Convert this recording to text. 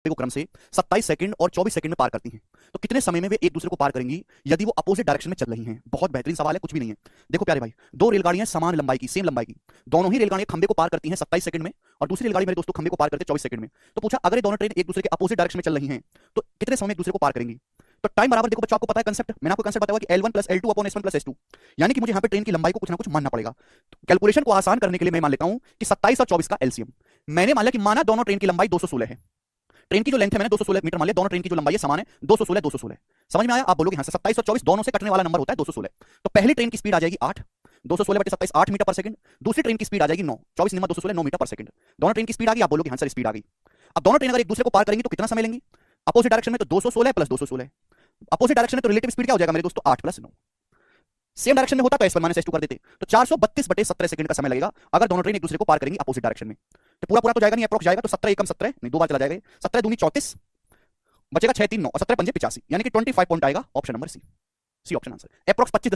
को क्रम से 27 सेकंड और 24 सेकंड में पार करती हैं। तो कितने समय में वे एक दूसरे को पार करेंगी यदि वो अपोजिट डायरेक्शन में चल रही हैं? बहुत बेहतरीन सवाल है, कुछ भी नहीं है। देखो प्यारे भाई, दो रेलगाड़ियां समान लंबाई की, सेम लंबाई की, दोनों ही रेलगाड़ियां खंबे को पार करती हैं 27 सेकंड में और दूसरी रेलगाड़ी मेरे दोस्तों खंबे को पार करते हैं 24 सेकंड में। तो पूछा अगर ये दोनों ट्रेन एक दूसरे के अपोजिट डायरेक्शन में चल रही हैं तो कितने समय में एक दूसरे को पार करेंगी? तो टाइम बराबर, देखो बच्चों आपको पता है कंसेप्ट, मैंने आपको कंसेप्ट बताया कि L1 plus L2 upon S1 plus S2, यानी कि मुझे यहाँ पे ट्रेन की लंबाई को कुछ ना कुछ मानना पड़ेगा। तो कैलकुलेशन को आसान करने के लिए मैं मान लेता हूँ कि 27 और 24 का एलसीएम, मैंने मान लिया कि माना दोनों ट्रेन की लंबाई 216 है, ट्रेन की जो लेंथ है मैंने 216 मीटर मान लिया, दोनों ट्रेन की जो लंबाई है समान है 216 216। समझ में आया? आप बोलोगे हाँ से 27 और 24 दोनों से कटने वाला नंबर होता है 216। तो पहली ट्रेन की स्पीड आ जाएगी 8, 216 बटे 27 8 मीटर पर सेकंड। दूसरी ट्रेन की स्पीड आ जाएगी 9, 24 निम्न 216 9 मीटर पर सेकंड। दोनों ट्रेन की स्पीड आ गई, आप बोलोगे हाँ सर स्पीड आ गई। अब दोनों ट्रेन अगर एक दूसरे को पार करेंगी तो कितना समय लेंगी? अपोजिट डायरेक्शन में तो 216 प्लस 216, अपोजिट डायरेक्शन में तो रिलेटिव स्पीड क्या हो जाएगा मेरे दोस्तों 8 प्लस 9। सेम डायरेक्शन में होता तो S1 माइनस S2 कर देते, तो 432 बटे 17 सेकंड का समय लगेगा अगर दोनों ट्रेन एक दूसरे को पार करेंगी अपोजिट डायरेक्शन में। तो पूरा पूरा तो जाएगा नहीं, अप्रोक्स जाएगा, तो 17 एकम 17 नहीं, दो बार चला जाएगा, 17 दूनी 34, बचेगा 6 3 9 और 17 पंजे 85, यानी कि 25 पॉइंट आएगा option number C. C option answer, approx 25